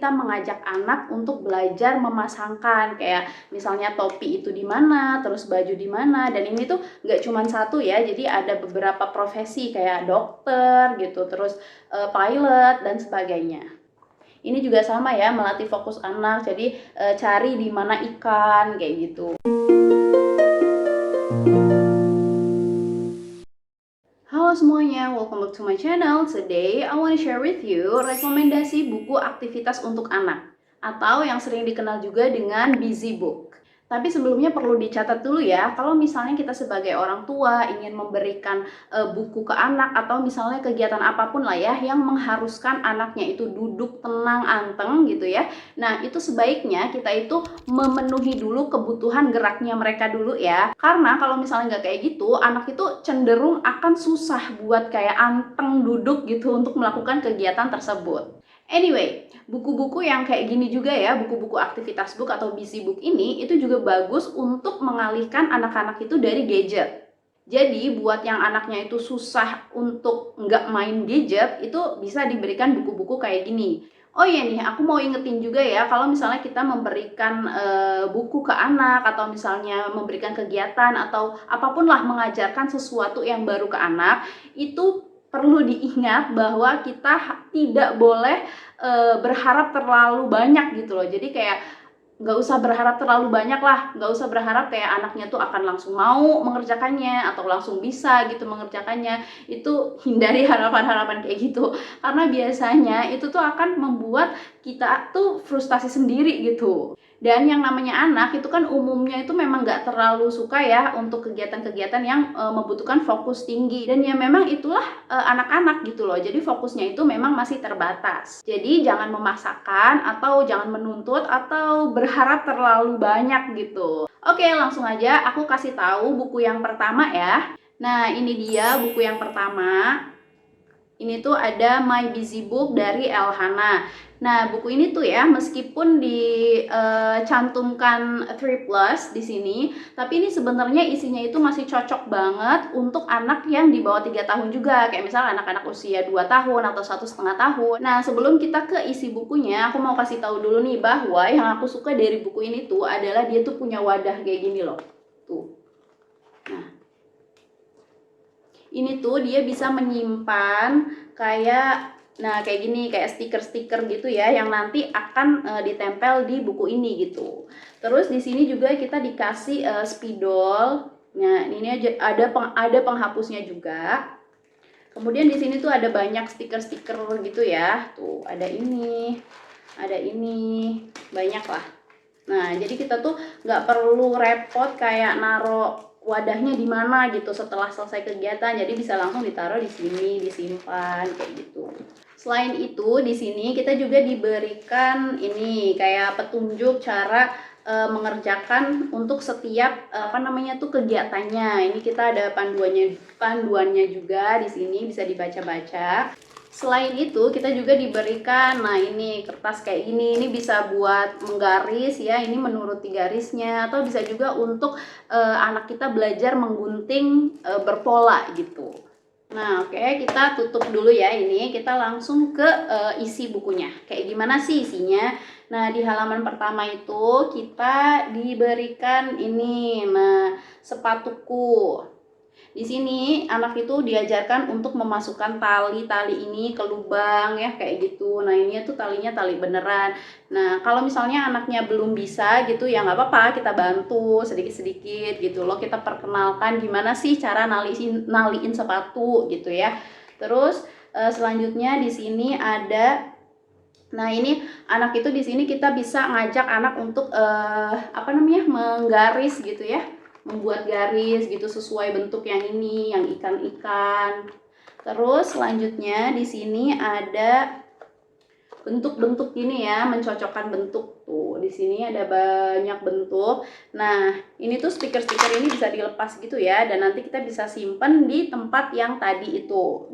kita mengajak anak untuk belajar memasangkan, kayak misalnya topi itu di mana, terus baju di mana, dan ini tuh nggak cuma satu ya, jadi ada beberapa profesi kayak dokter gitu, terus pilot dan sebagainya. Ini juga sama ya, melatih fokus anak, jadi cari di mana ikan kayak gitu. Halo semuanya, welcome back to my channel. Today I want to share with you rekomendasi buku aktivitas untuk anak, atau yang sering dikenal juga dengan busy book. Tapi sebelumnya perlu dicatat dulu ya, kalau misalnya kita sebagai orang tua ingin memberikan buku ke anak, atau misalnya kegiatan apapun lah ya yang mengharuskan anaknya itu duduk tenang anteng gitu ya. Nah, itu sebaiknya kita itu memenuhi dulu kebutuhan geraknya mereka dulu ya. Karena kalau misalnya nggak kayak gitu, anak itu cenderung akan susah buat kayak anteng duduk gitu untuk melakukan kegiatan tersebut. Anyway, buku-buku yang kayak gini juga ya, buku-buku aktivitas book atau busy book ini itu juga bagus untuk mengalihkan anak-anak itu dari gadget. Jadi buat yang anaknya itu susah untuk nggak main gadget, itu bisa diberikan buku-buku kayak gini. Oh iya nih, aku mau ingetin juga ya, kalau misalnya kita memberikan buku ke anak, atau misalnya memberikan kegiatan, atau apapun lah mengajarkan sesuatu yang baru ke anak, itu perlu diingat bahwa kita tidak boleh berharap terlalu banyak gitu loh. Jadi kayak nggak usah berharap terlalu banyak lah, nggak usah berharap kayak anaknya tuh akan langsung mau mengerjakannya atau langsung bisa gitu mengerjakannya. Itu hindari harapan-harapan kayak gitu, karena biasanya itu tuh akan membuat kita tuh frustasi sendiri gitu. Dan yang namanya anak itu kan umumnya itu memang nggak terlalu suka ya untuk kegiatan-kegiatan yang membutuhkan fokus tinggi, dan ya memang itulah anak-anak gitu loh, jadi fokusnya itu memang masih terbatas. Jadi jangan memaksakan atau jangan menuntut atau berharap terlalu banyak gitu. Oke, langsung aja aku kasih tahu buku yang pertama ya. Nah, ini dia buku yang pertama. Ini tuh ada My Busy Book dari Elhana. Nah, buku ini tuh ya, meskipun dicantumkan 3+ di sini, tapi ini sebenarnya isinya itu masih cocok banget untuk anak yang di bawah 3 tahun juga. Kayak misalnya anak-anak usia 2 tahun atau 1,5 tahun. Nah, sebelum kita ke isi bukunya, aku mau kasih tahu dulu nih bahwa yang aku suka dari buku ini tuh adalah dia tuh punya wadah kayak gini loh. Tuh. Nah, ini tuh dia bisa menyimpan kayak kayak gini, kayak stiker-stiker gitu ya, yang nanti akan ditempel di buku ini gitu. Terus di sini juga kita dikasih spidol. Nah, ini aja ada penghapusnya juga. Kemudian di sini tuh ada banyak stiker-stiker gitu ya. Tuh, ada ini, banyak lah. Nah, jadi kita tuh nggak perlu repot kayak naro wadahnya di mana gitu setelah selesai kegiatan. Jadi bisa langsung ditaruh di sini, disimpan kayak gitu. Selain itu, di sini kita juga diberikan ini kayak petunjuk cara mengerjakan untuk setiap kegiatannya. Ini kita ada panduannya juga di sini, bisa dibaca-baca. Selain itu kita juga diberikan ini kertas kayak ini bisa buat menggaris ya, ini menuruti garisnya, atau bisa juga untuk anak kita belajar menggunting berpola gitu. Nah, oke, kita tutup dulu ya ini, kita langsung ke isi bukunya. Kayak gimana sih isinya? Nah, di halaman pertama itu kita diberikan ini, sepatuku. Di sini anak itu diajarkan untuk memasukkan tali ini ke lubang ya, kayak gitu. Nah, ini tuh talinya tali beneran. Nah, kalau misalnya anaknya belum bisa gitu ya nggak apa-apa, kita bantu sedikit-sedikit gitu loh. Kita perkenalkan gimana sih cara naliin sepatu gitu ya. Terus selanjutnya di sini ada, nah ini anak itu di sini kita bisa ngajak anak untuk menggaris gitu ya, membuat garis gitu sesuai bentuk yang ini, yang ikan-ikan. Terus selanjutnya di sini ada bentuk-bentuk gini ya, mencocokkan bentuk. Tuh, di sini ada banyak bentuk. Nah, ini tuh stiker-stiker ini bisa dilepas gitu ya, dan nanti kita bisa simpen di tempat yang tadi itu,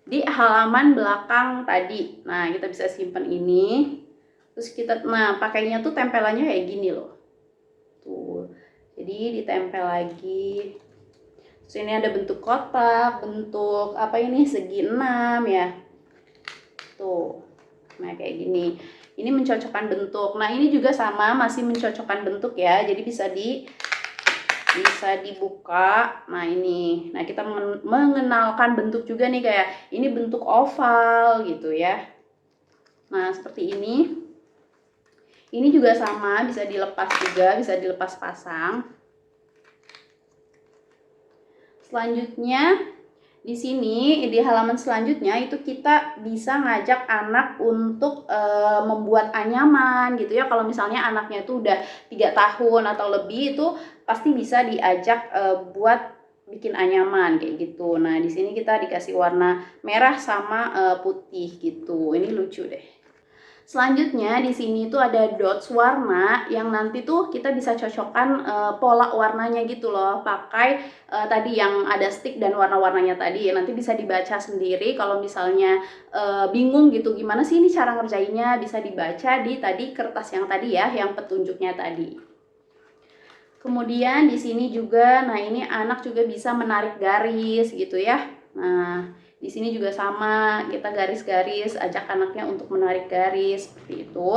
di halaman belakang tadi. Nah, kita bisa simpen ini. Terus kita pakainya tuh tempelannya kayak gini loh. Tuh. Jadi ditempel lagi. Terus ini ada bentuk kotak, bentuk segi 6 ya. Tuh. Nah, kayak gini. Ini mencocokkan bentuk. Nah, ini juga sama, masih mencocokkan bentuk ya. Jadi bisa dibuka. Nah, ini. Nah, kita mengenalkan bentuk juga nih, kayak ini bentuk oval gitu ya. Nah, seperti ini. Ini juga sama, bisa dilepas juga, bisa dilepas pasang. Selanjutnya di sini, di halaman selanjutnya itu kita bisa ngajak anak untuk membuat anyaman gitu ya. Kalau misalnya anaknya itu udah 3 tahun atau lebih, itu pasti bisa diajak buat bikin anyaman kayak gitu. Nah, di sini kita dikasih warna merah sama putih gitu. Ini lucu deh. Selanjutnya di sini tuh ada dots warna yang nanti tuh kita bisa cocokkan pola warnanya gitu loh, pakai tadi yang ada stick dan warna-warnanya tadi. Nanti bisa dibaca sendiri kalau misalnya bingung gitu gimana sih ini cara ngerjainnya, bisa dibaca di tadi kertas yang tadi ya, yang petunjuknya tadi. Kemudian di sini juga, nah ini anak juga bisa menarik garis gitu ya. Nah, di sini juga sama, kita garis-garis, ajak anaknya untuk menarik garis seperti itu.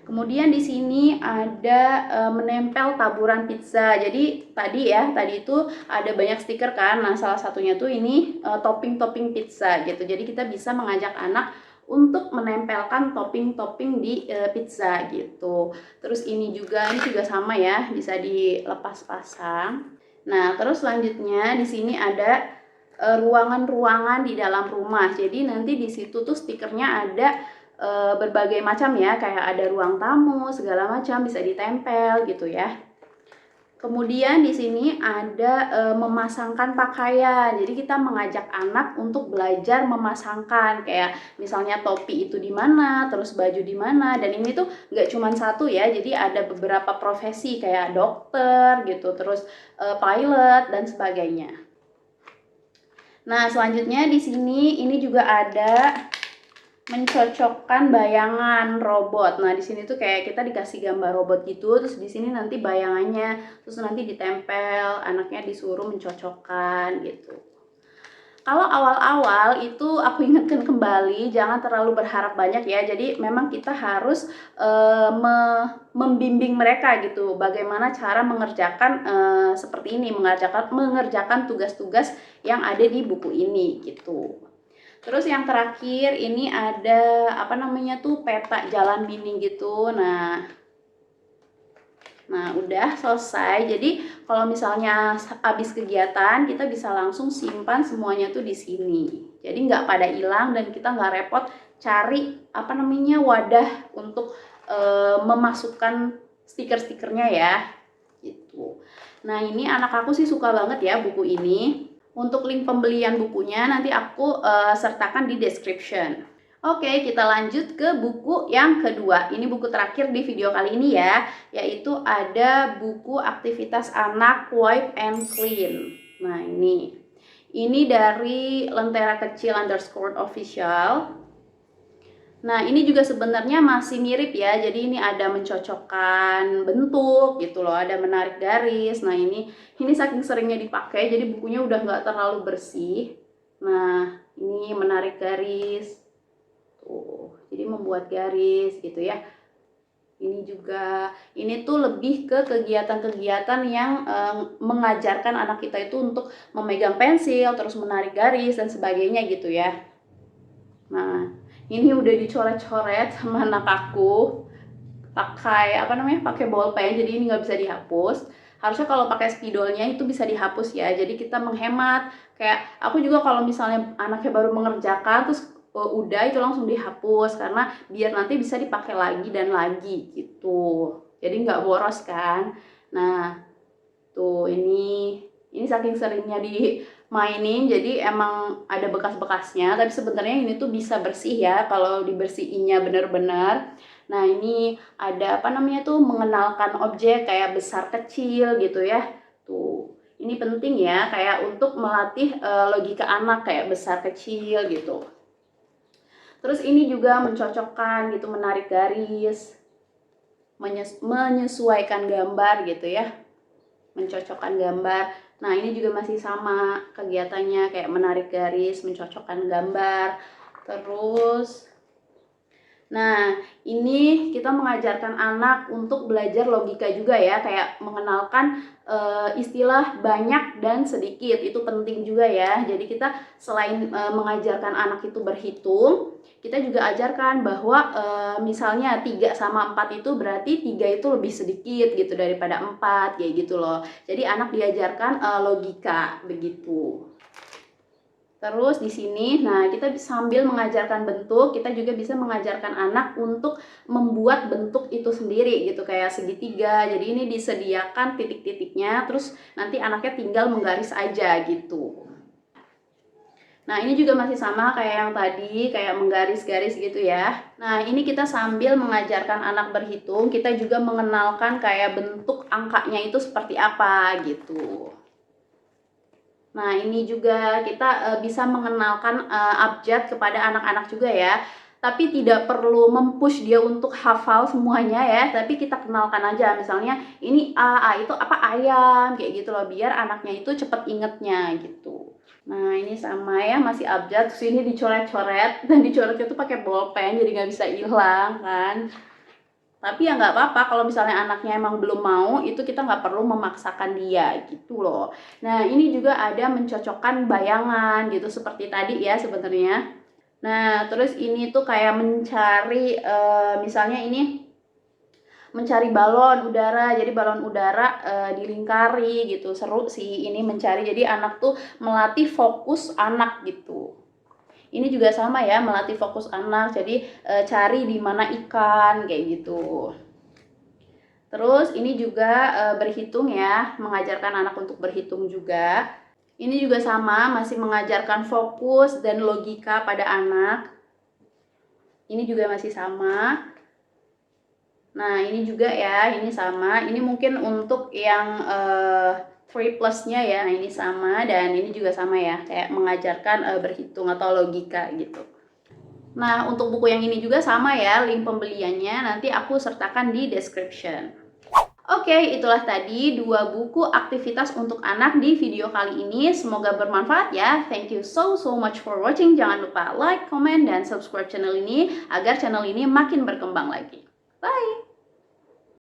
Kemudian di sini ada menempel taburan pizza. Jadi tadi itu ada banyak stiker kan. Nah, salah satunya tuh ini topping-topping pizza gitu. Jadi kita bisa mengajak anak untuk menempelkan topping-topping di pizza gitu. Terus ini juga sama ya, bisa dilepas pasang. Nah, terus selanjutnya di sini ada ruangan-ruangan di dalam rumah. Jadi nanti di situ tuh stikernya ada berbagai macam ya, kayak ada ruang tamu, segala macam bisa ditempel gitu ya. Kemudian di sini ada memasangkan pakaian. Jadi kita mengajak anak untuk belajar memasangkan, kayak misalnya topi itu di mana, terus baju di mana. Dan ini tuh nggak cuma satu ya. Jadi ada beberapa profesi kayak dokter gitu, terus pilot dan sebagainya. Nah, selanjutnya di sini ini juga ada mencocokkan bayangan robot. Nah, di sini tuh kayak kita dikasih gambar robot gitu, terus di sini nanti bayangannya, terus nanti ditempel, anaknya disuruh mencocokkan gitu. Kalau awal-awal itu aku ingatkan kembali, jangan terlalu berharap banyak ya. Jadi memang kita harus membimbing mereka gitu, bagaimana cara mengerjakan seperti ini, mengerjakan tugas-tugas yang ada di buku ini gitu. Terus yang terakhir ini ada apa namanya tuh, peta jalan mini gitu. Nah udah selesai. Jadi kalau misalnya habis kegiatan kita bisa langsung simpan semuanya tuh di sini. Jadi nggak pada hilang dan kita nggak repot cari apa namanya wadah untuk memasukkan stiker-stikernya ya gitu. Nah ini anak aku sih suka banget ya buku ini. Untuk link pembelian bukunya nanti aku sertakan di description. Oke, kita lanjut ke buku yang kedua. Ini buku terakhir di video kali ini ya, yaitu ada buku aktivitas anak Wipe and Clean. Nah, ini dari Lentera Kecil _official. Nah, ini juga sebenarnya masih mirip ya. Jadi ini ada mencocokkan bentuk gitu loh, ada menarik garis. Nah, ini saking seringnya dipakai, jadi bukunya udah nggak terlalu bersih. Nah, ini menarik garis. Tuh, jadi membuat garis gitu ya. Ini juga, ini tuh lebih ke kegiatan-kegiatan yang mengajarkan anak kita itu untuk memegang pensil, terus menarik garis dan sebagainya gitu ya. Nah, ini udah dicoret-coret sama anak aku pakai apa namanya, pakai bolpen, jadi ini nggak bisa dihapus. Harusnya kalau pakai spidolnya itu bisa dihapus ya, jadi kita menghemat. Kayak aku juga kalau misalnya anaknya baru mengerjakan terus udah itu langsung dihapus, karena biar nanti bisa dipakai lagi dan lagi gitu, jadi nggak boros kan. Nah tuh, ini saking seringnya dimainin jadi emang ada bekas-bekasnya, tapi sebenarnya ini tuh bisa bersih ya kalau dibersihinnya bener-bener. Nah ini ada apa namanya tuh, mengenalkan objek kayak besar kecil gitu ya. Tuh ini penting ya, kayak untuk melatih logika anak kayak besar kecil gitu. Terus ini juga mencocokkan gitu, menarik garis, menyesuaikan gambar gitu ya, mencocokkan gambar. Nah ini juga masih sama kegiatannya, kayak menarik garis, mencocokkan gambar. Terus Nah, ini kita mengajarkan anak untuk belajar logika juga ya, kayak mengenalkan istilah banyak dan sedikit, itu penting juga ya. Jadi kita selain mengajarkan anak itu berhitung, kita juga ajarkan bahwa misalnya 3 sama 4 itu berarti 3 itu lebih sedikit gitu daripada 4, kayak gitu loh. Jadi anak diajarkan logika begitu. Terus di sini, nah kita sambil mengajarkan bentuk, kita juga bisa mengajarkan anak untuk membuat bentuk itu sendiri gitu, kayak segitiga. Jadi ini disediakan titik-titiknya, terus nanti anaknya tinggal menggaris aja gitu. Nah ini juga masih sama kayak yang tadi, kayak menggaris-garis gitu ya. Nah ini kita sambil mengajarkan anak berhitung, kita juga mengenalkan kayak bentuk angkanya itu seperti apa gitu. Nah, ini juga kita bisa mengenalkan abjad kepada anak-anak juga ya. Tapi tidak perlu mempush dia untuk hafal semuanya ya, tapi kita kenalkan aja. Misalnya ini A itu apa, ayam, kayak gitu loh, biar anaknya itu cepet ingetnya gitu. Nah, ini sama ya, masih abjad, terus ini dicoret-coret, dan dicoretnya tuh pakai bolpen, jadi nggak bisa hilang kan. Tapi ya nggak apa-apa kalau misalnya anaknya emang belum mau, itu kita nggak perlu memaksakan dia gitu loh. Nah ini juga ada mencocokkan bayangan gitu seperti tadi ya sebenarnya. Nah terus ini tuh kayak mencari misalnya ini mencari balon udara, jadi balon udara dilingkari gitu, seru sih ini mencari, jadi anak tuh melatih fokus anak gitu. Ini juga sama ya, melatih fokus anak, jadi cari di mana ikan kayak gitu. Terus ini juga berhitung ya, mengajarkan anak untuk berhitung juga. Ini juga sama, masih mengajarkan fokus dan logika pada anak. Ini juga masih sama. Nah ini juga ya, ini sama. Ini mungkin untuk yang 3 plusnya ya, nah, ini sama, dan ini juga sama ya, kayak mengajarkan berhitung atau logika gitu. Nah untuk buku yang ini juga sama ya, link pembeliannya nanti aku sertakan di description. Oke, itulah tadi 2 buku aktivitas untuk anak di video kali ini. Semoga bermanfaat ya. Thank you so much for watching. Jangan lupa like, comment, dan subscribe channel ini agar channel ini makin berkembang lagi. Bye!